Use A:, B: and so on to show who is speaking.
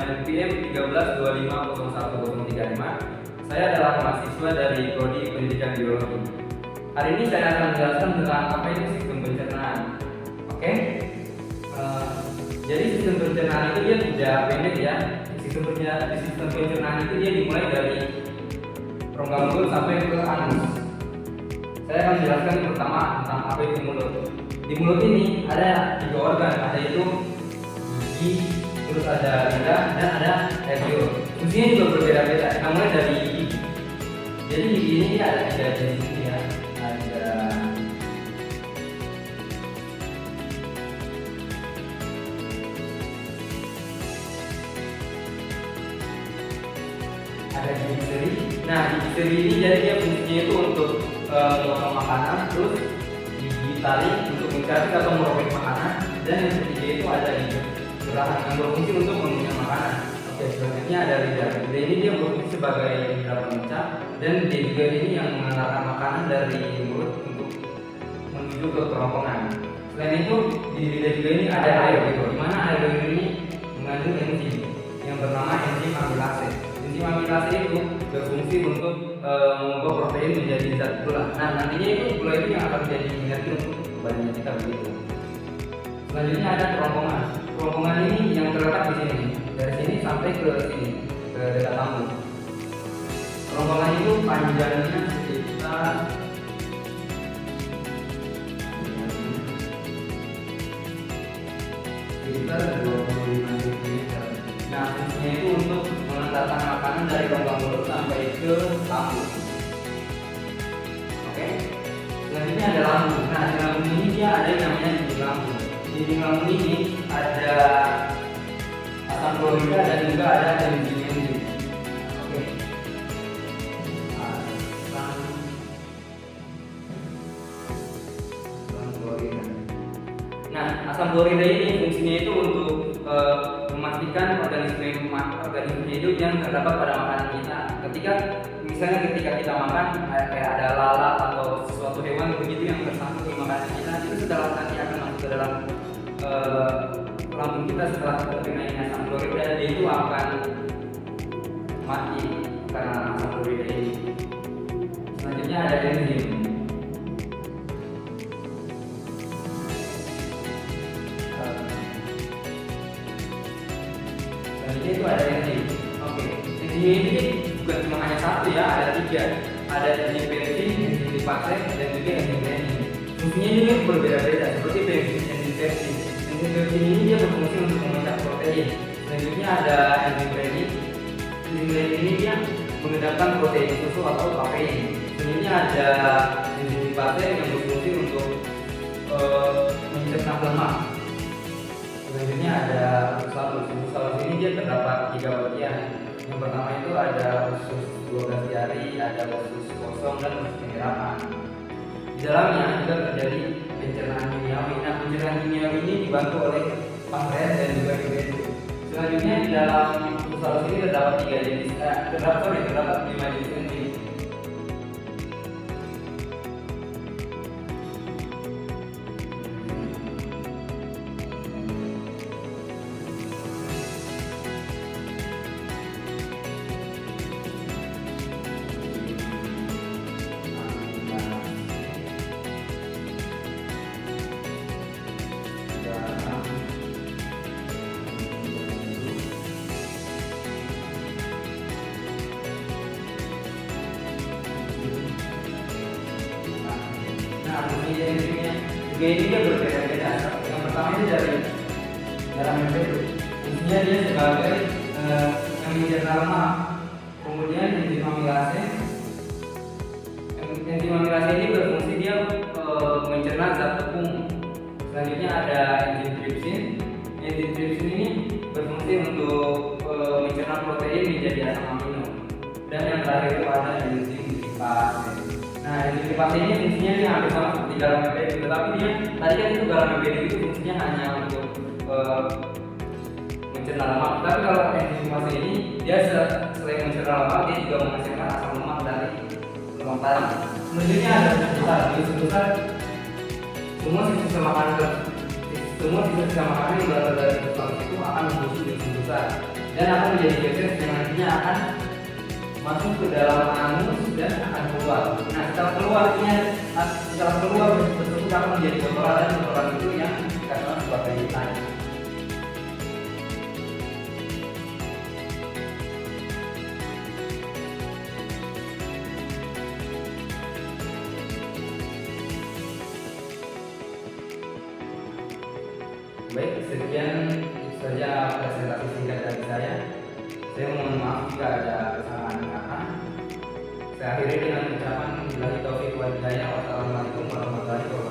A: NPM 13250135. Saya adalah mahasiswa dari Prodi Pendidikan Biologi. Hari ini saya akan menjelaskan tentang apa itu sistem pencernaan. Oke? Jadi sistem pencernaan itu dia tidak pendek ya. Sistem pencernaan itu dia dimulai dari rongga mulut sampai ke anus. Saya akan menjelaskan pertama tentang apa itu mulut. Di mulut ini ada 3 organ, ada itu gigi, terus ada lidah, dan ada air liur. Fungsinya juga berbeda-beda. Kita mulai dari gigi. Jadi gigi ini ada 3 jenis ya. Ada gigi seri. Nah, gigi seri ini jadi dia fungsinya itu untuk memotong makanan, terus gigi taring untuk mencari atau merobek makanan, dan yang ketiga itu ada gigi geraham yang berfungsi untuk mengunyah makanan. Oke, selanjutnya ada lidah. Lidah ini dia berfungsi sebagai indera pencak, dan lidah ini yang mengantarkan makanan dari mulut untuk menuju ke kerongkongan. Selain itu di lidah juga ini ada air, gitu. Di mana air ini mengandung enzim yang bernama enzim amilase. Enzim amilase itu berfungsi untuk mengubah protein menjadi zat gula. Nah, nantinya itu gula itu yang akan menjadi energi untuk badannya kita begitu. Selanjutnya ada kerongkongan. Kerongkongan ini yang terletak di sini, dari sini sampai ke sini, ke dekat lambung. Kerongkongan itu panjangnya sekitar sekitar 25 cm. Nah, fungsinya itu untuk mengantarkan makanan dari rongga mulut sampai ke lambung. Oke. Selanjutnya ada lambung. Nah, di lambung ini dia ada yang namanya dinding lambung. Dinding lambung ini ada asam klorida dan juga ada enzim. Oke. Asam klorida. Nah, asam klorida ini fungsinya itu untuk memastikan organisme hidup yang terdapat pada makanan kita. Misalnya ketika kita makan kayak ada lalat atau sesuatu hewan begitu yang tersangkut di makanan kita, itu setelah nanti akan masuk ke dalam lambung kita setelah terkena asam klorida, dia itu akan mati karena asam klorida ini. Selanjutnya ada enzim. Selanjutnya itu ada enzim. Oke, enzim ini bukan cuma hanya satu ya, ada 3. Ada enzim pepsin, enzim lipase, dan juga enzim renin. Fungsinya juga berbeda-beda seperti enzim pepsin. Enzim pepsin ini dia berfungsi untuk memecah protein. Selanjutnya ada enzim renin. Enzim renin ini dia menggunakan protein susu atau kafein. Selanjutnya ada enzim lipase yang berfungsi untuk mencerna lemak. Selanjutnya ada usus. Usus ini dia terdapat 3 bagian. Yang pertama itu ada usus 12 jari, ada usus kosong, dan usus penyerapan. Di dalamnya juga terjadi pencernaan kimiawi. Nah, pencernaan kimiawi ini dibantu oleh pankreas dan juga hipofise. Selanjutnya di dalam usus ini terdapat 5 jenis enzim. Nah, enzimnya juga ini dia berbeda-beda. Yang pertama ini dari dalam empedu. Fungsinya dia sebagai yang mencerna lemak. Kemudian enzim amilase. Enzim amilase ini berfungsi dia mencerna zat tepung. Selanjutnya ada enzim tripsin. Enzim tripsin ini berfungsi untuk mencerna protein menjadi asam amino. Dan yang terakhir itu ada enzim lipase. Nah, enzim lipase ini fungsinya dia hampir sama seperti garam empedu, tetapi dia tadi kan itu garam empedu itu fungsinya hanya untuk mencerna lemak. Tapi kalau enzim lipase ini dia selain mencerna lemak, dia juga menghasilkan asam lemak dari lemak tadi. Selanjutnya ada usus besar. Di usus besar semua sisa makanan yang berasal dari usus itu akan membusuk di usus besar dan akan menjadi feses yang nantinya akan masuk ke dalam anus dan akan keluar. Nah, setelah keluar tersebut akan menjadi kotoran, dan kotoran itu yang dikatakan sebagai tai. Baik, sekian itu saja presentasi singkat dari saya. Saya mohon maaf jika ada kesalahan kata. Saya akhiri dengan ucapan billahi taufiq wal hidayah. Wassalamualaikum warahmatullahi wabarakatuh.